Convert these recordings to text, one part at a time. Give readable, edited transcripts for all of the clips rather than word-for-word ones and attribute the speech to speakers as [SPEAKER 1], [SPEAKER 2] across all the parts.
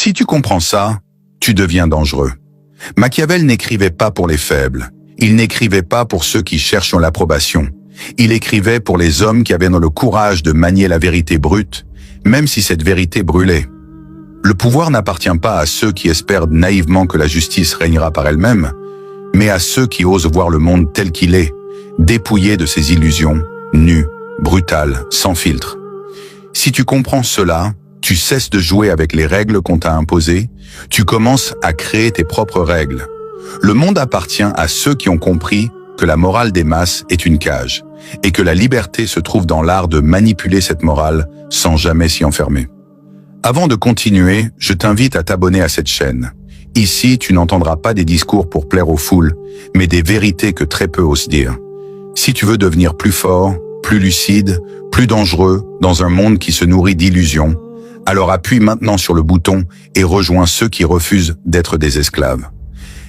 [SPEAKER 1] Si tu comprends ça, tu deviens dangereux. Machiavel n'écrivait pas pour les faibles. Il n'écrivait pas pour ceux qui cherchent l'approbation. Il écrivait pour les hommes qui avaient le courage de manier la vérité brute, même si cette vérité brûlait. Le pouvoir n'appartient pas à ceux qui espèrent naïvement que la justice régnera par elle-même, mais à ceux qui osent voir le monde tel qu'il est, dépouillé de ses illusions, nu, brutal, sans filtre. Si tu comprends cela, tu cesses de jouer avec les règles qu'on t'a imposées, tu commences à créer tes propres règles. Le monde appartient à ceux qui ont compris que la morale des masses est une cage, et que la liberté se trouve dans l'art de manipuler cette morale sans jamais s'y enfermer. Avant de continuer, je t'invite à t'abonner à cette chaîne. Ici, tu n'entendras pas des discours pour plaire aux foules, mais des vérités que très peu osent dire. Si tu veux devenir plus fort, plus lucide, plus dangereux, dans un monde qui se nourrit d'illusions, alors appuie maintenant sur le bouton et rejoins ceux qui refusent d'être des esclaves.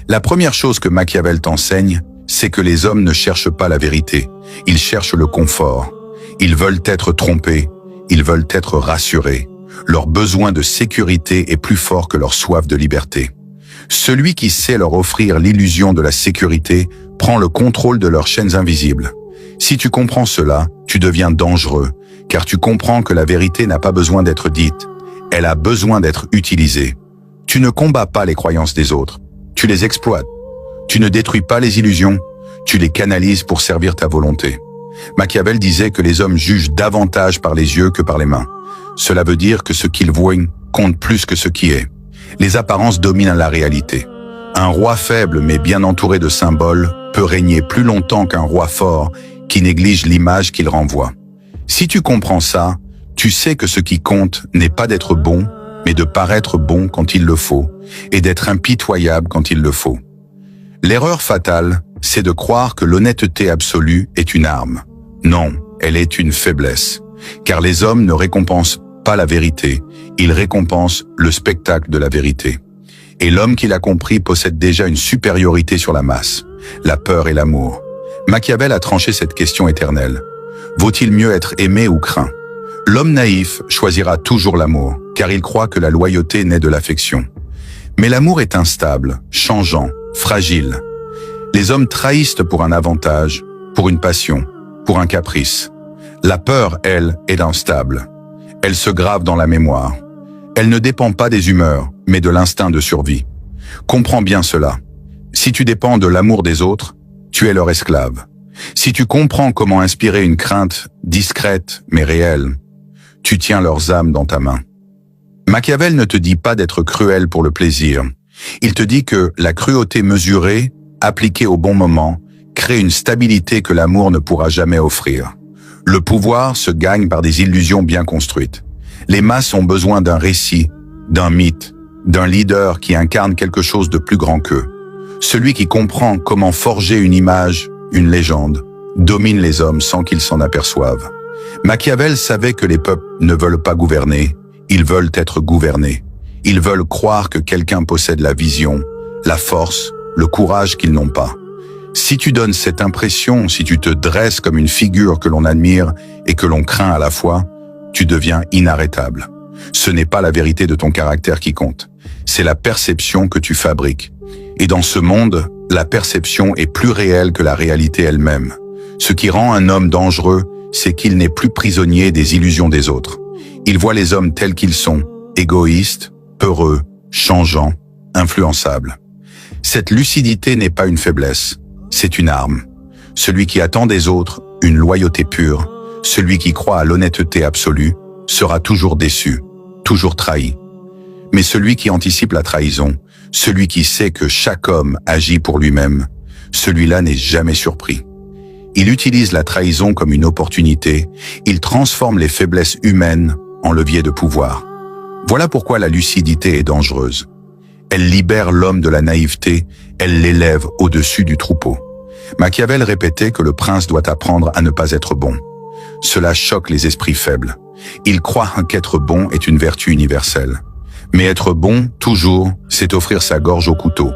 [SPEAKER 1] La première chose que Machiavel t'enseigne, c'est que les hommes ne cherchent pas la vérité, ils cherchent le confort. Ils veulent être trompés, ils veulent être rassurés. Leur besoin de sécurité est plus fort que leur soif de liberté. Celui qui sait leur offrir l'illusion de la sécurité prend le contrôle de leurs chaînes invisibles. Si tu comprends cela, tu deviens dangereux, car tu comprends que la vérité n'a pas besoin d'être dite, elle a besoin d'être utilisée. Tu ne combats pas les croyances des autres, tu les exploites. Tu ne détruis pas les illusions, tu les canalises pour servir ta volonté. Machiavel disait que les hommes jugent davantage par les yeux que par les mains. Cela veut dire que ce qu'ils voient compte plus que ce qui est. Les apparences dominent la réalité. Un roi faible mais bien entouré de symboles peut régner plus longtemps qu'un roi fort qui néglige l'image qu'il renvoie. Si tu comprends ça, tu sais que ce qui compte n'est pas d'être bon, mais de paraître bon quand il le faut, et d'être impitoyable quand il le faut. L'erreur fatale, c'est de croire que l'honnêteté absolue est une arme. Non, elle est une faiblesse. Car les hommes ne récompensent pas la vérité, ils récompensent le spectacle de la vérité. Et l'homme qui l'a compris possède déjà une supériorité sur la masse, la peur et l'amour. Machiavel a tranché cette question éternelle. Vaut-il mieux être aimé ou craint? L'homme naïf choisira toujours l'amour, car il croit que la loyauté naît de l'affection. Mais l'amour est instable, changeant, fragile. Les hommes trahissent pour un avantage, pour une passion, pour un caprice. La peur, elle, est instable. Elle se grave dans la mémoire. Elle ne dépend pas des humeurs, mais de l'instinct de survie. Comprends bien cela. Si tu dépends de l'amour des autres, tu es leur esclave. Si tu comprends comment inspirer une crainte discrète mais réelle, tu tiens leurs âmes dans ta main. Machiavel ne te dit pas d'être cruel pour le plaisir. Il te dit que la cruauté mesurée, appliquée au bon moment, crée une stabilité que l'amour ne pourra jamais offrir. Le pouvoir se gagne par des illusions bien construites. Les masses ont besoin d'un récit, d'un mythe, d'un leader qui incarne quelque chose de plus grand qu'eux. Celui qui comprend comment forger une image, une légende, domine les hommes sans qu'ils s'en aperçoivent. Machiavel savait que les peuples ne veulent pas gouverner, ils veulent être gouvernés. Ils veulent croire que quelqu'un possède la vision, la force, le courage qu'ils n'ont pas. Si tu donnes cette impression, si tu te dresses comme une figure que l'on admire et que l'on craint à la fois, tu deviens inarrêtable. Ce n'est pas la vérité de ton caractère qui compte, c'est la perception que tu fabriques. Et dans ce monde, la perception est plus réelle que la réalité elle-même. Ce qui rend un homme dangereux, c'est qu'il n'est plus prisonnier des illusions des autres. Il voit les hommes tels qu'ils sont, égoïstes, peureux, changeants, influençables. Cette lucidité n'est pas une faiblesse, c'est une arme. Celui qui attend des autres une loyauté pure, celui qui croit à l'honnêteté absolue, sera toujours déçu, toujours trahi. Mais celui qui anticipe la trahison, celui qui sait que chaque homme agit pour lui-même, celui-là n'est jamais surpris. Il utilise la trahison comme une opportunité, il transforme les faiblesses humaines en levier de pouvoir. Voilà pourquoi la lucidité est dangereuse. Elle libère l'homme de la naïveté, elle l'élève au-dessus du troupeau. Machiavel répétait que le prince doit apprendre à ne pas être bon. Cela choque les esprits faibles. Ils croient qu'être bon est une vertu universelle. Mais être bon, toujours, c'est offrir sa gorge au couteau.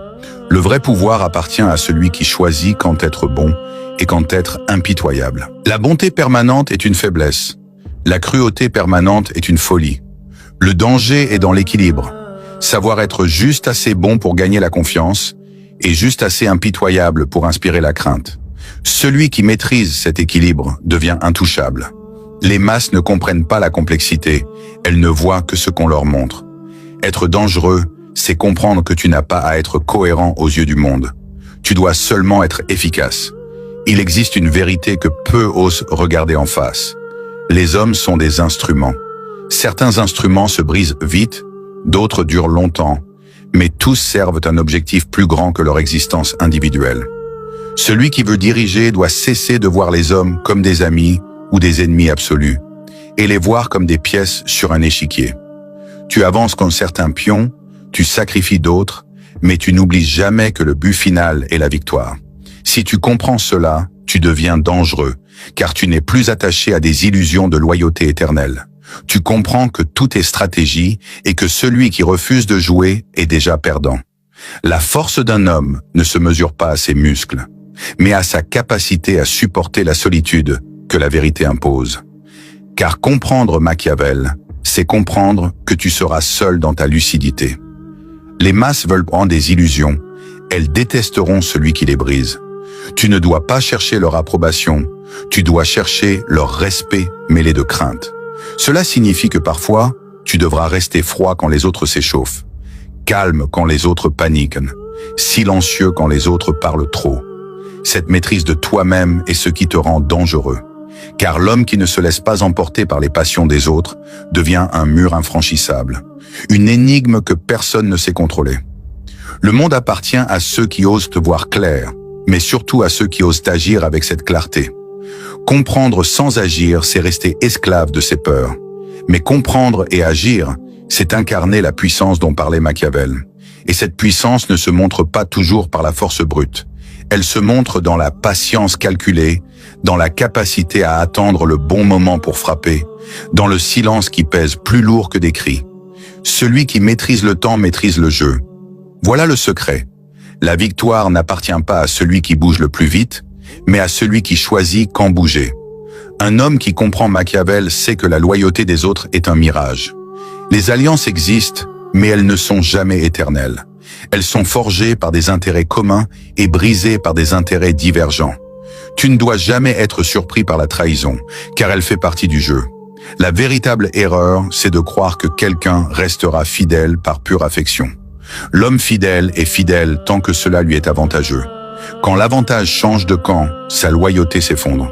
[SPEAKER 1] Le vrai pouvoir appartient à celui qui choisit quand être bon et quand être impitoyable. La bonté permanente est une faiblesse. La cruauté permanente est une folie. Le danger est dans l'équilibre. savoir être juste assez bon pour gagner la confiance et juste assez impitoyable pour inspirer la crainte. Celui qui maîtrise cet équilibre devient intouchable. Les masses ne comprennent pas la complexité, elles ne voient que ce qu'on leur montre. Être dangereux, c'est comprendre que tu n'as pas à être cohérent aux yeux du monde. Tu dois seulement être efficace. Il existe une vérité que peu osent regarder en face. Les hommes sont des instruments. Certains instruments se brisent vite, d'autres durent longtemps, mais tous servent un objectif plus grand que leur existence individuelle. Celui qui veut diriger doit cesser de voir les hommes comme des amis ou des ennemis absolus, et les voir comme des pièces sur un échiquier. Tu avances comme certains pions, tu sacrifies d'autres, mais tu n'oublies jamais que le but final est la victoire. Si tu comprends cela, tu deviens dangereux, car tu n'es plus attaché à des illusions de loyauté éternelle. Tu comprends que tout est stratégie et que celui qui refuse de jouer est déjà perdant. La force d'un homme ne se mesure pas à ses muscles, mais à sa capacité à supporter la solitude que la vérité impose. Car comprendre Machiavel, c'est comprendre que tu seras seul dans ta lucidité. Les masses veulent prendre des illusions, elles détesteront celui qui les brise. Tu ne dois pas chercher leur approbation, tu dois chercher leur respect mêlé de crainte. Cela signifie que parfois, tu devras rester froid quand les autres s'échauffent, calme quand les autres paniquent, silencieux quand les autres parlent trop. Cette maîtrise de toi-même est ce qui te rend dangereux, car l'homme qui ne se laisse pas emporter par les passions des autres devient un mur infranchissable, une énigme que personne ne sait contrôler. Le monde appartient à ceux qui osent te voir clair, mais surtout à ceux qui osent agir avec cette clarté. Comprendre sans agir, c'est rester esclave de ses peurs. Mais comprendre et agir, c'est incarner la puissance dont parlait Machiavel. Et cette puissance ne se montre pas toujours par la force brute. Elle se montre dans la patience calculée, dans la capacité à attendre le bon moment pour frapper, dans le silence qui pèse plus lourd que des cris. Celui qui maîtrise le temps maîtrise le jeu. Voilà le secret. La victoire n'appartient pas à celui qui bouge le plus vite, mais à celui qui choisit quand bouger. Un homme qui comprend Machiavel sait que la loyauté des autres est un mirage. Les alliances existent, mais elles ne sont jamais éternelles. Elles sont forgées par des intérêts communs et brisées par des intérêts divergents. Tu ne dois jamais être surpris par la trahison, car elle fait partie du jeu. La véritable erreur, c'est de croire que quelqu'un restera fidèle par pure affection. L'homme fidèle est fidèle tant que cela lui est avantageux. Quand l'avantage change de camp, sa loyauté s'effondre.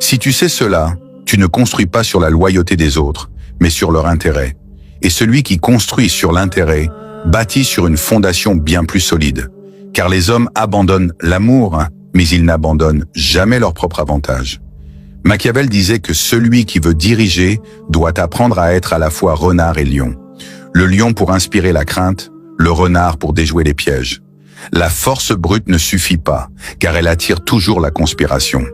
[SPEAKER 1] Si tu sais cela, tu ne construis pas sur la loyauté des autres, mais sur leur intérêt. Et celui qui construit sur l'intérêt bâtit sur une fondation bien plus solide. Car les hommes abandonnent l'amour, mais ils n'abandonnent jamais leur propre avantage. Machiavel disait que celui qui veut diriger doit apprendre à être à la fois renard et lion. Le lion pour inspirer la crainte, le renard pour déjouer les pièges. La force brute ne suffit pas, car elle attire toujours la conspiration.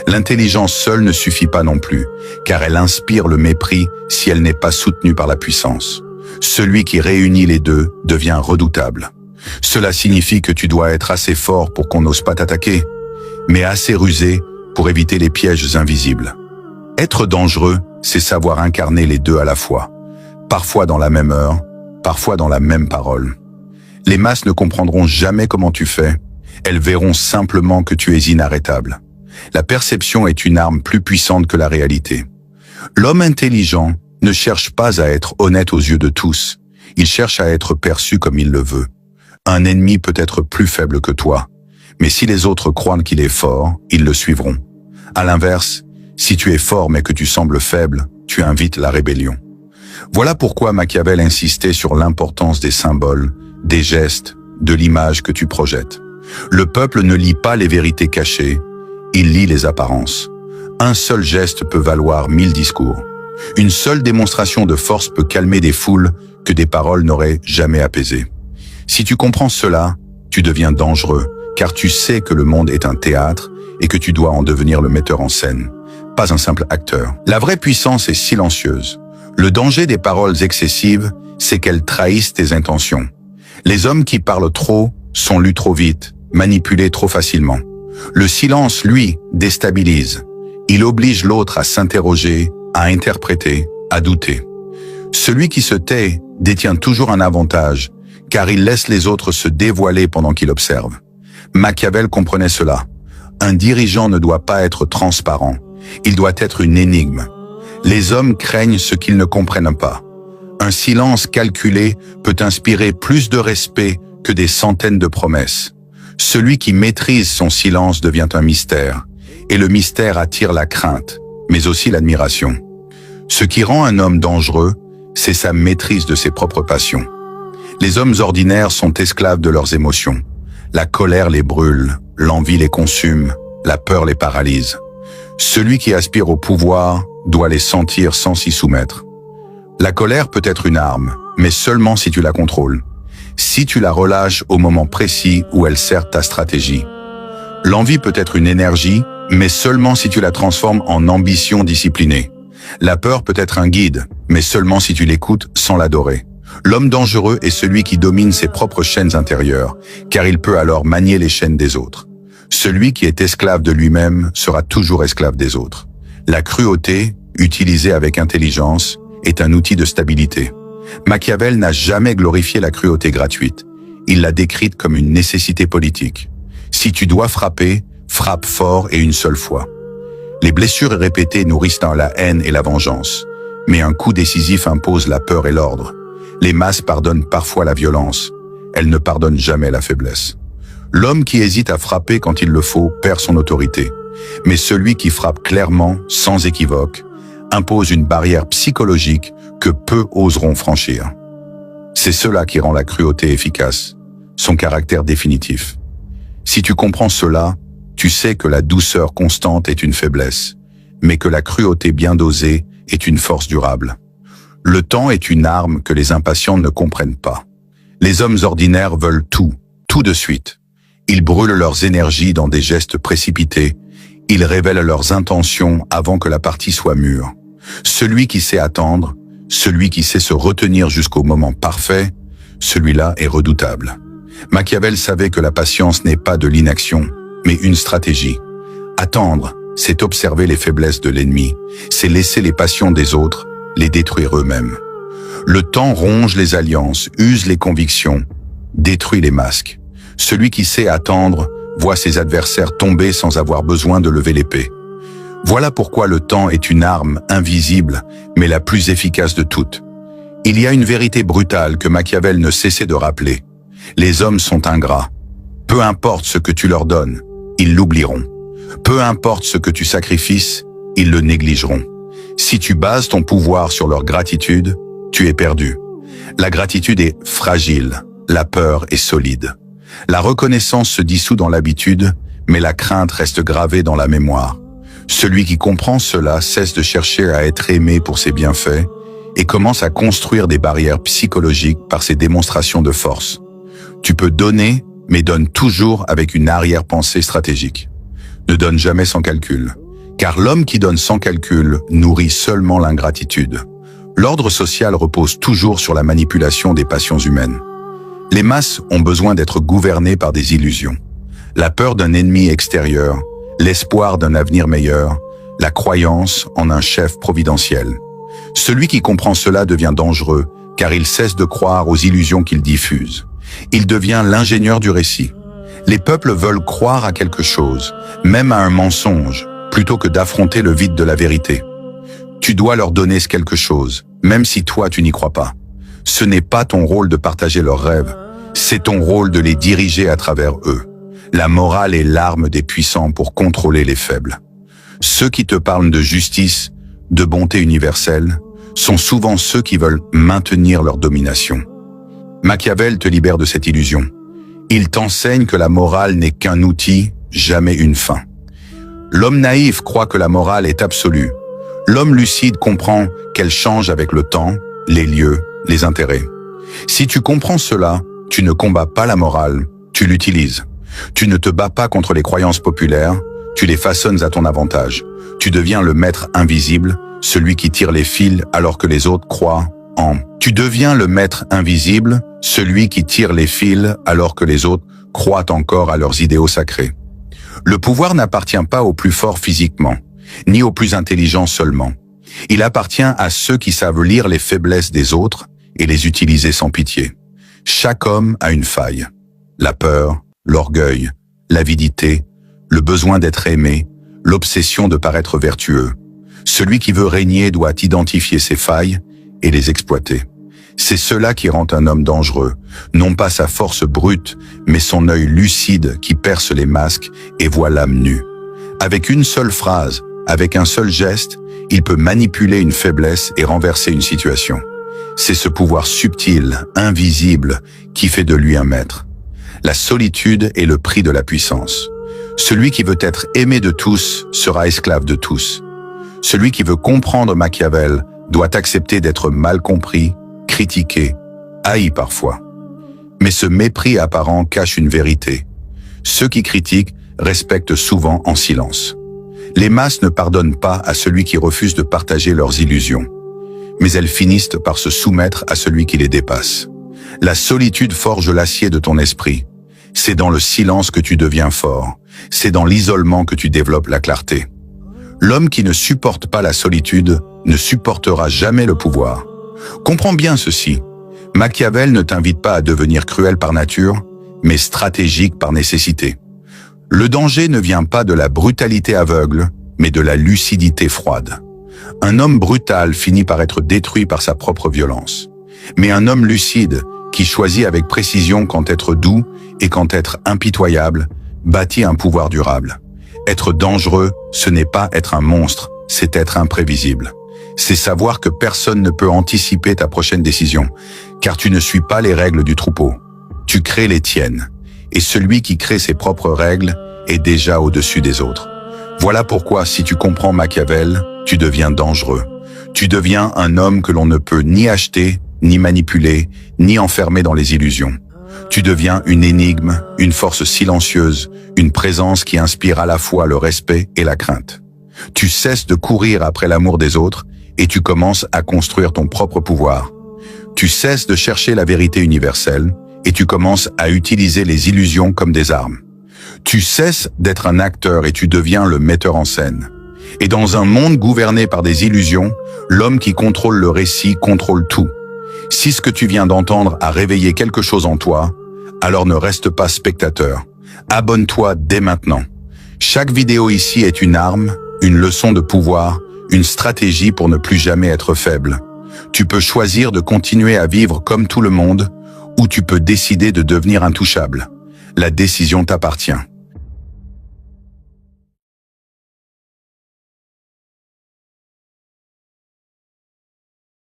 [SPEAKER 1] L'intelligence seule ne suffit pas non plus, car elle inspire le mépris si elle n'est pas soutenue par la puissance. Celui qui réunit les deux devient redoutable. Cela signifie que tu dois être assez fort pour qu'on n'ose pas t'attaquer, mais assez rusé pour éviter les pièges invisibles. Être dangereux, c'est savoir incarner les deux à la fois, parfois dans la même heure, parfois dans la même parole. Les masses ne comprendront jamais comment tu fais, elles verront simplement que tu es inarrêtable. La perception est une arme plus puissante que la réalité. L'homme intelligent ne cherche pas à être honnête aux yeux de tous, il cherche à être perçu comme il le veut. Un ennemi peut être plus faible que toi, mais si les autres croient qu'il est fort, ils le suivront. À l'inverse, si tu es fort mais que tu sembles faible, tu invites la rébellion. Voilà pourquoi Machiavel insistait sur l'importance des symboles, des gestes, de l'image que tu projettes. Le peuple ne lit pas les vérités cachées, il lit les apparences. Un seul geste peut valoir 1000 discours. Une seule démonstration de force peut calmer des foules que des paroles n'auraient jamais apaisées. Si tu comprends cela, tu deviens dangereux, car tu sais que le monde est un théâtre et que tu dois en devenir le metteur en scène, pas un simple acteur. La vraie puissance est silencieuse. Le danger des paroles excessives, c'est qu'elles trahissent tes intentions. Les hommes qui parlent trop sont lus trop vite, manipulés trop facilement. Le silence, lui, déstabilise. Il oblige l'autre à s'interroger, à interpréter, à douter. Celui qui se tait détient toujours un avantage, car il laisse les autres se dévoiler pendant qu'il observe. Machiavel comprenait cela. Un dirigeant ne doit pas être transparent, il doit être une énigme. Les hommes craignent ce qu'ils ne comprennent pas. Un silence calculé peut inspirer plus de respect que des centaines de promesses. Celui qui maîtrise son silence devient un mystère, et le mystère attire la crainte, mais aussi l'admiration. Ce qui rend un homme dangereux, c'est sa maîtrise de ses propres passions. Les hommes ordinaires sont esclaves de leurs émotions. La colère les brûle, l'envie les consume, la peur les paralyse. Celui qui aspire au pouvoir doit les sentir sans s'y soumettre. La colère peut être une arme, mais seulement si tu la contrôles. Si tu la relâches au moment précis où elle sert ta stratégie. L'envie peut être une énergie, mais seulement si tu la transformes en ambition disciplinée. La peur peut être un guide, mais seulement si tu l'écoutes sans l'adorer. L'homme dangereux est celui qui domine ses propres chaînes intérieures, car il peut alors manier les chaînes des autres. Celui qui est esclave de lui-même sera toujours esclave des autres. La cruauté, utilisée avec intelligence, est un outil de stabilité. Machiavel n'a jamais glorifié la cruauté gratuite. Il l'a décrite comme une nécessité politique. Si tu dois frapper, frappe fort et une seule fois. Les blessures répétées nourrissent la haine et la vengeance, mais un coup décisif impose la peur et l'ordre. Les masses pardonnent parfois la violence, elles ne pardonnent jamais la faiblesse. L'homme qui hésite à frapper quand il le faut perd son autorité, mais celui qui frappe clairement, sans équivoque, impose une barrière psychologique que peu oseront franchir. C'est cela qui rend la cruauté efficace, son caractère définitif. Si tu comprends cela, tu sais que la douceur constante est une faiblesse, mais que la cruauté bien dosée est une force durable. Le temps est une arme que les impatients ne comprennent pas. Les hommes ordinaires veulent tout de suite. Ils brûlent leurs énergies dans des gestes précipités, ils révèlent leurs intentions avant que la partie soit mûre. Celui qui sait attendre, celui qui sait se retenir jusqu'au moment parfait, celui-là est redoutable. Machiavel savait que la patience n'est pas de l'inaction, mais une stratégie. Attendre, c'est observer les faiblesses de l'ennemi, c'est laisser les passions des autres les détruire eux-mêmes. Le temps ronge les alliances, use les convictions, détruit les masques. Celui qui sait attendre voit ses adversaires tomber sans avoir besoin de lever l'épée. Voilà pourquoi le temps est une arme invisible, mais la plus efficace de toutes. Il y a une vérité brutale que Machiavel ne cessait de rappeler. Les hommes sont ingrats. Peu importe ce que tu leur donnes, ils l'oublieront. Peu importe ce que tu sacrifies, ils le négligeront. Si tu bases ton pouvoir sur leur gratitude, tu es perdu. La gratitude est fragile, la peur est solide. La reconnaissance se dissout dans l'habitude, mais la crainte reste gravée dans la mémoire. Celui qui comprend cela cesse de chercher à être aimé pour ses bienfaits et commence à construire des barrières psychologiques par ses démonstrations de force. Tu peux donner, mais donne toujours avec une arrière-pensée stratégique. Ne donne jamais sans calcul, car l'homme qui donne sans calcul nourrit seulement l'ingratitude. L'ordre social repose toujours sur la manipulation des passions humaines. Les masses ont besoin d'être gouvernées par des illusions. La peur d'un ennemi extérieur, l'espoir d'un avenir meilleur, la croyance en un chef providentiel. Celui qui comprend cela devient dangereux, car il cesse de croire aux illusions qu'il diffuse. Il devient l'ingénieur du récit. Les peuples veulent croire à quelque chose, même à un mensonge, plutôt que d'affronter le vide de la vérité. Tu dois leur donner ce quelque chose, même si toi tu n'y crois pas. Ce n'est pas ton rôle de partager leurs rêves, c'est ton rôle de les diriger à travers eux. La morale est l'arme des puissants pour contrôler les faibles. Ceux qui te parlent de justice, de bonté universelle, sont souvent ceux qui veulent maintenir leur domination. Machiavel te libère de cette illusion. Il t'enseigne que la morale n'est qu'un outil, jamais une fin. L'homme naïf croit que la morale est absolue. L'homme lucide comprend qu'elle change avec le temps, les lieux, les intérêts. Si tu comprends cela, tu ne combats pas la morale, tu l'utilises. Tu ne te bats pas contre les croyances populaires, tu les façonnes à ton avantage. Tu deviens le maître invisible, celui qui tire les fils alors que les autres croient en. Tu deviens le maître invisible, celui qui tire les fils alors que les autres croient encore à leurs idéaux sacrés. Le pouvoir n'appartient pas aux plus forts physiquement, ni aux plus intelligents seulement. Il appartient à ceux qui savent lire les faiblesses des autres et les utiliser sans pitié. Chaque homme a une faille. La peur, l'orgueil, l'avidité, le besoin d'être aimé, l'obsession de paraître vertueux. Celui qui veut régner doit identifier ses failles et les exploiter. C'est cela qui rend un homme dangereux, non pas sa force brute, mais son œil lucide qui perce les masques et voit l'âme nue. Avec une seule phrase, avec un seul geste, il peut manipuler une faiblesse et renverser une situation. C'est ce pouvoir subtil, invisible, qui fait de lui un maître. La solitude est le prix de la puissance. Celui qui veut être aimé de tous sera esclave de tous. Celui qui veut comprendre Machiavel doit accepter d'être mal compris, critiqué, haï parfois. Mais ce mépris apparent cache une vérité. Ceux qui critiquent respectent souvent en silence. Les masses ne pardonnent pas à celui qui refuse de partager leurs illusions, mais elles finissent par se soumettre à celui qui les dépasse. La solitude forge l'acier de ton esprit. C'est dans le silence que tu deviens fort. C'est dans l'isolement que tu développes la clarté. L'homme qui ne supporte pas la solitude ne supportera jamais le pouvoir. Comprends bien ceci. Machiavel ne t'invite pas à devenir cruel par nature, mais stratégique par nécessité. Le danger ne vient pas de la brutalité aveugle, mais de la lucidité froide. Un homme brutal finit par être détruit par sa propre violence. Mais un homme lucide, qui choisit avec précision quand être doux et quand être impitoyable, bâtit un pouvoir durable. Être dangereux, ce n'est pas être un monstre, c'est être imprévisible. C'est savoir que personne ne peut anticiper ta prochaine décision, car tu ne suis pas les règles du troupeau. Tu crées les tiennes, et celui qui crée ses propres règles est déjà au-dessus des autres. Voilà pourquoi, si tu comprends Machiavel, tu deviens dangereux. Tu deviens un homme que l'on ne peut ni acheter, ni manipuler, ni enfermer dans les illusions. Tu deviens une énigme, une force silencieuse, une présence qui inspire à la fois le respect et la crainte. Tu cesses de courir après l'amour des autres et tu commences à construire ton propre pouvoir. Tu cesses de chercher la vérité universelle et tu commences à utiliser les illusions comme des armes. Tu cesses d'être un acteur et tu deviens le metteur en scène. Et dans un monde gouverné par des illusions, l'homme qui contrôle le récit contrôle tout. Si ce que tu viens d'entendre a réveillé quelque chose en toi, alors ne reste pas spectateur. Abonne-toi dès maintenant. Chaque vidéo ici est une arme, une leçon de pouvoir, une stratégie pour ne plus jamais être faible. Tu peux choisir de continuer à vivre comme tout le monde, ou tu peux décider de devenir intouchable. La décision t'appartient.